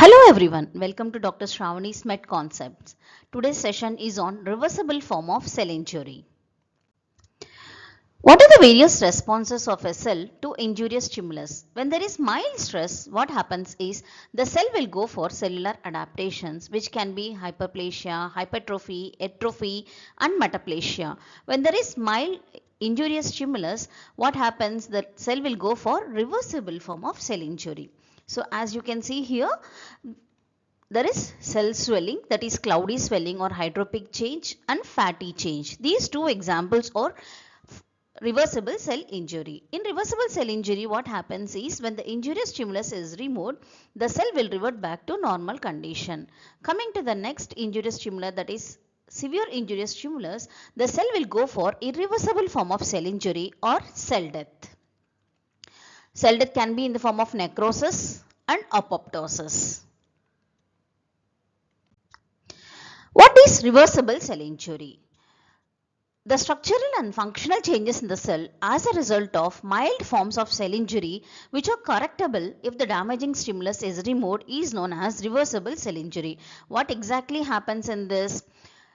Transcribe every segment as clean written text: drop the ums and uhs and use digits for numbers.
Hello everyone, welcome to Dr. Shravani's Med Concepts. Today's session is on reversible form of cell injury. What are the various responses of a cell to injurious stimulus? When there is mild stress, what happens is the cell will go for cellular adaptations, which can be hyperplasia, hypertrophy, atrophy, and metaplasia. When there is mild injurious stimulus, what happens? The cell will go for reversible form of cell injury. So as you can see here, there is cell swelling, that is cloudy swelling or hydropic change, and fatty change. These two examples are reversible cell injury. In reversible cell injury, what happens is when the injurious stimulus is removed, the cell will revert back to normal condition. Coming to the next injurious stimulus, that is severe injurious stimulus, the cell will go for irreversible form of cell injury or cell death. Cell death can be in the form of necrosis and apoptosis. What is reversible cell injury? The structural and functional changes in the cell as a result of mild forms of cell injury which are correctable if the damaging stimulus is removed is known as reversible cell injury. What exactly happens in this?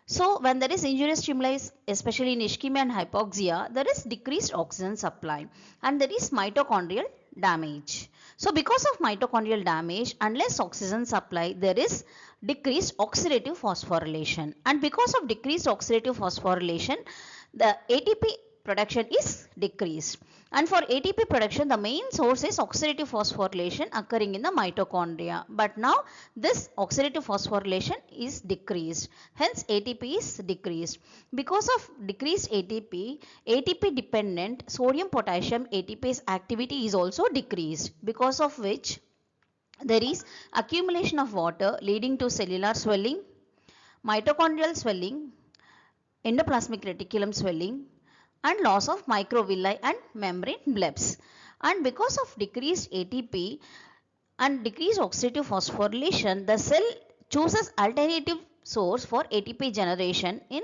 So when there is injurious stimuli, especially in ischemia and hypoxia, there is decreased oxygen supply and there is mitochondrial damage. So because of mitochondrial damage and less oxygen supply, there is decreased oxidative phosphorylation, and because of decreased oxidative phosphorylation, the ATP production is decreased. And for ATP production, the main source is oxidative phosphorylation occurring in the mitochondria. But now this oxidative phosphorylation is decreased. Hence ATP is decreased. Because of decreased ATP, ATP dependent sodium potassium ATPase activity is also decreased, because of which there is accumulation of water leading to cellular swelling, mitochondrial swelling, endoplasmic reticulum swelling, and loss of microvilli and membrane bleps. And because of decreased ATP and decreased oxidative phosphorylation, the cell chooses alternative source for ATP generation in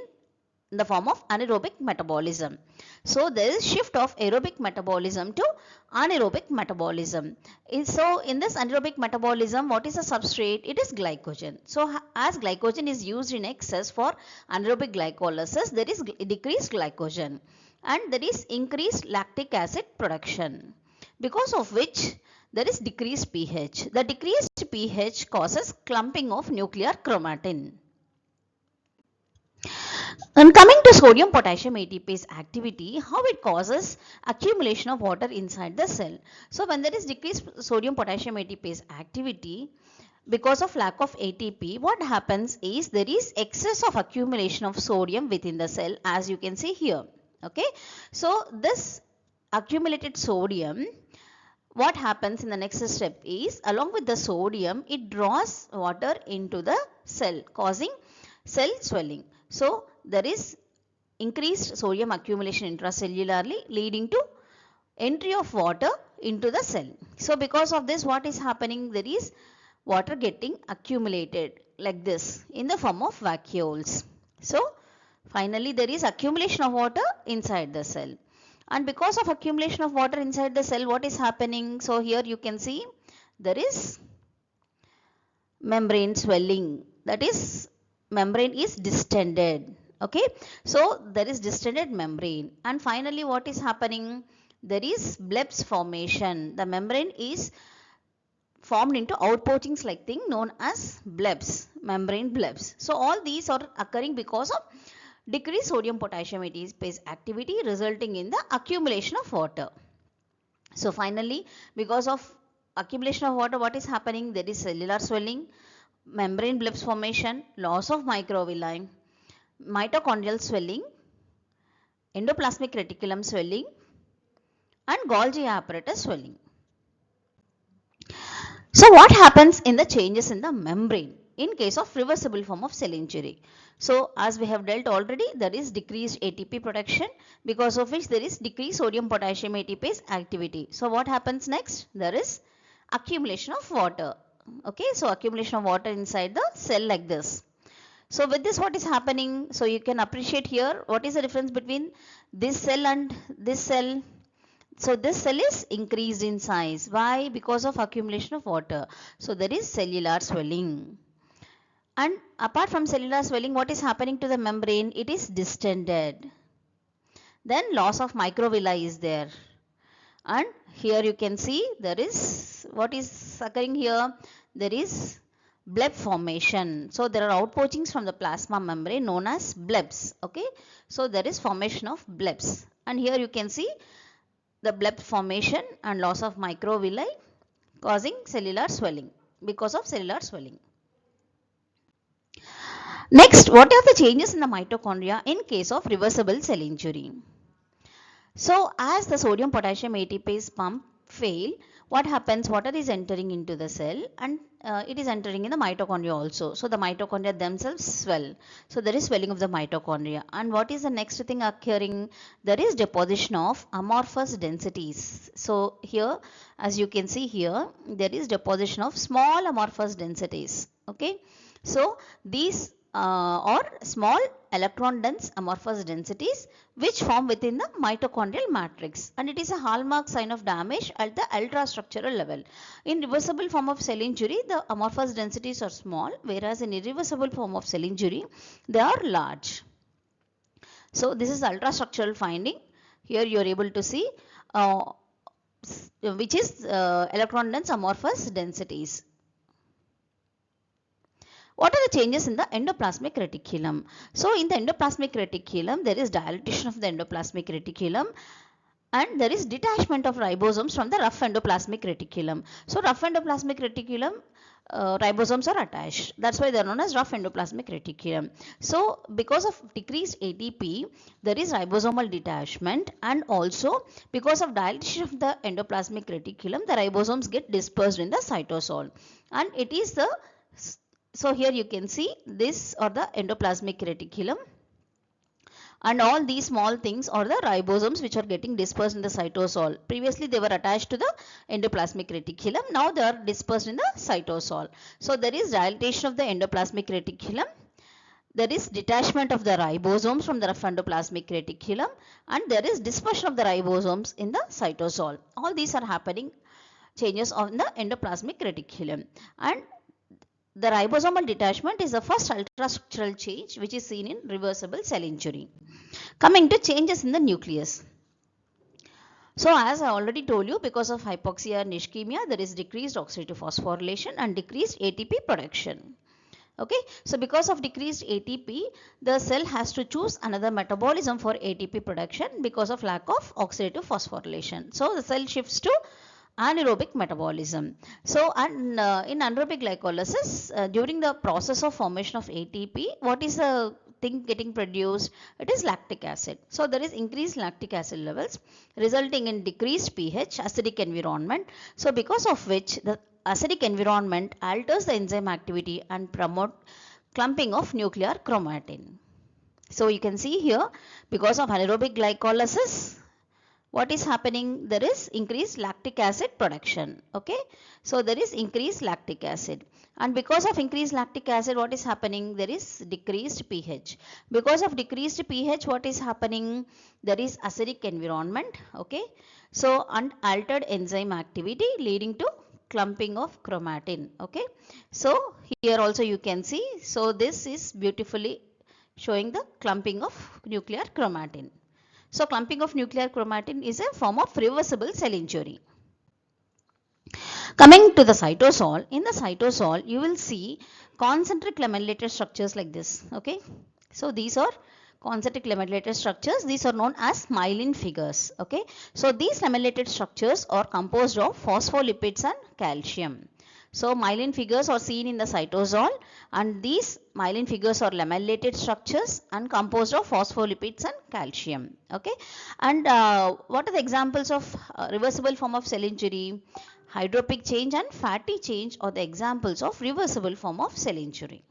the form of anaerobic metabolism. So there is shift of aerobic metabolism to anaerobic metabolism. So in this anaerobic metabolism, what is the substrate? It is glycogen. So as glycogen is used in excess for anaerobic glycolysis, there is decreased glycogen and there is increased lactic acid production, because of which there is decreased pH. The decreased pH causes clumping of nuclear chromatin. And coming to sodium potassium ATPase activity, how it causes accumulation of water inside the cell. So when there is decreased sodium potassium ATPase activity, because of lack of ATP, what happens is there is excess of accumulation of sodium within the cell, as you can see here. Okay, so this accumulated sodium, what happens in the next step is, along with the sodium, it draws water into the cell, causing cell swelling. So there is increased sodium accumulation intracellularly, leading to entry of water into the cell. So because of this, what is happening? There is water getting accumulated like this in the form of vacuoles. So finally there is accumulation of water inside the cell. And because of accumulation of water inside the cell, what is happening? So here you can see there is membrane swelling, that is membrane is distended. Okay, so there is distended membrane, and finally what is happening? There is bleps formation. The membrane is formed into outpoachings like thing known as bleps, membrane bleps. So all these are occurring because of decreased sodium potassium ATPase activity, resulting in the accumulation of water. So finally, because of accumulation of water, what is happening? There is cellular swelling, membrane bleps formation, loss of microvilli, mitochondrial swelling, endoplasmic reticulum swelling, and Golgi apparatus swelling. So what happens in the changes in the membrane in case of reversible form of cell injury? So as we have dealt already, there is decreased ATP production, because of which there is decreased sodium potassium ATPase activity. So what happens next? There is accumulation of water. Okay, so accumulation of water inside the cell like this. So with this, what is happening? So you can appreciate here what is the difference between this cell and this cell. So this cell is increased in size. Why? Because of accumulation of water. So there is cellular swelling. And apart from cellular swelling, what is happening to the membrane? It is distended. Then loss of microvilli is there. And here you can see there is, what is occurring here? There is bleb formation. So there are outpoachings from the plasma membrane known as blebs. Okay. So there is formation of blebs. And here you can see the bleb formation and loss of microvilli causing cellular swelling, because of cellular swelling. Next, what are the changes in the mitochondria in case of reversible cell injury? So as the sodium potassium ATPase pump fail, what happens? Water is entering into the cell, and it is entering in the mitochondria also. So the mitochondria themselves swell. So there is swelling of the mitochondria. And what is the next thing occurring? There is deposition of amorphous densities. So here, as you can see here, there is deposition of small amorphous densities. Okay. So these or small electron dense amorphous densities which form within the mitochondrial matrix, and it is a hallmark sign of damage at the ultrastructural level. In reversible form of cell injury, the amorphous densities are small, whereas in irreversible form of cell injury, they are large. So this is ultrastructural finding. Here you are able to see which is electron dense amorphous densities. What are the changes in the endoplasmic reticulum? So in the endoplasmic reticulum, there is dilatation of the endoplasmic reticulum, and there is detachment of ribosomes from the rough endoplasmic reticulum. So rough endoplasmic reticulum, ribosomes are attached. That's why they are known as rough endoplasmic reticulum. So because of decreased ATP, there is ribosomal detachment, and also because of dilatation of the endoplasmic reticulum, the ribosomes get dispersed in the cytosol, and it is the, so here you can see this or the endoplasmic reticulum, and all these small things are the ribosomes which are getting dispersed in the cytosol. Previously they were attached to the endoplasmic reticulum, now they are dispersed in the cytosol. So there is dilatation of the endoplasmic reticulum, there is detachment of the ribosomes from the rough endoplasmic reticulum, and there is dispersion of the ribosomes in the cytosol. All these are happening, changes on the endoplasmic reticulum. And the ribosomal detachment is the first ultrastructural change which is seen in reversible cell injury. Coming to changes in the nucleus. So as I already told you, because of hypoxia and ischemia, there is decreased oxidative phosphorylation and decreased ATP production. Okay, so because of decreased ATP, the cell has to choose another metabolism for ATP production because of lack of oxidative phosphorylation. So the cell shifts to anaerobic metabolism. So in anaerobic glycolysis, during the process of formation of ATP, what is the thing getting produced? It is lactic acid. So there is increased lactic acid levels resulting in decreased pH, acidic environment. So because of which the acidic environment alters the enzyme activity and promote clumping of nuclear chromatin. So you can see here, because of anaerobic glycolysis, what is happening? There is increased lactic acid production. Okay, so there is increased lactic acid, and because of increased lactic acid, what is happening? There is decreased pH. Because of decreased pH, what is happening? There is acidic environment. Okay, so unaltered enzyme activity leading to clumping of chromatin. Okay, so here also you can see, so this is beautifully showing the clumping of nuclear chromatin. So clumping of nuclear chromatin is a form of reversible cell injury. Coming to the cytosol, in the cytosol you will see concentric lamellated structures like this. Okay, so these are concentric lamellated structures. These are known as myelin figures. Okay, so these lamellated structures are composed of phospholipids and calcium. So myelin figures are seen in the cytosol, and these myelin figures are lamellated structures and composed of phospholipids and calcium. Okay, and what are the examples of reversible form of cell injury? Hydropic change and fatty change are the examples of reversible form of cell injury.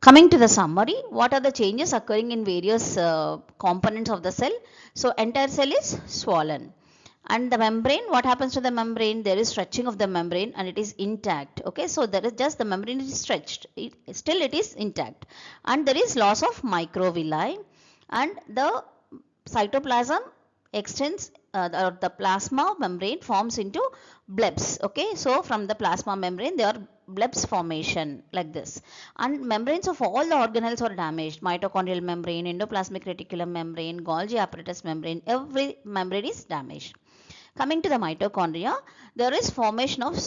Coming to the summary, what are the changes occurring in various components of the cell? So entire cell is swollen. And the membrane, what happens to the membrane? There is stretching of the membrane and it is intact. Okay, so there is just the membrane is stretched. Still it is intact. And there is loss of microvilli, and the cytoplasm extends the plasma membrane forms into blebs. Okay, so from the plasma membrane there are blebs formation like this, and membranes of all the organelles are damaged. Mitochondrial membrane, endoplasmic reticulum membrane, Golgi apparatus membrane, every membrane is damaged. Coming to the mitochondria, there is formation of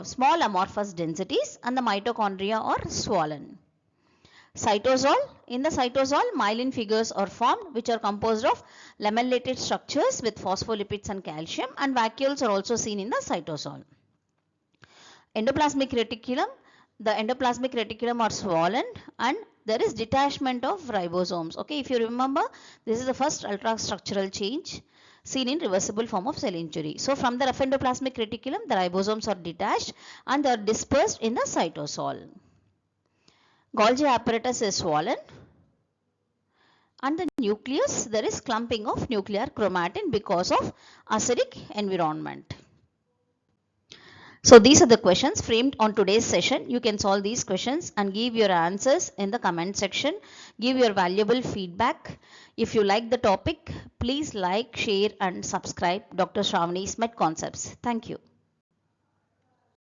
small amorphous densities and the mitochondria are swollen. Cytosol, in the cytosol, myelin figures are formed which are composed of lamellated structures with phospholipids and calcium, and vacuoles are also seen in the cytosol. Endoplasmic reticulum, the endoplasmic reticulum are swollen and there is detachment of ribosomes. Okay, if you remember, this is the first ultrastructural change seen in reversible form of cell injury. So from the rough endoplasmic reticulum, the ribosomes are detached and they are dispersed in the cytosol. Golgi apparatus is swollen, and the nucleus, there is clumping of nuclear chromatin because of acidic environment. So these are the questions framed on today's session. You can solve these questions and give your answers in the comment section. Give your valuable feedback. If you like the topic, please like, share and subscribe Dr. Shravani's Med Concepts. Thank you.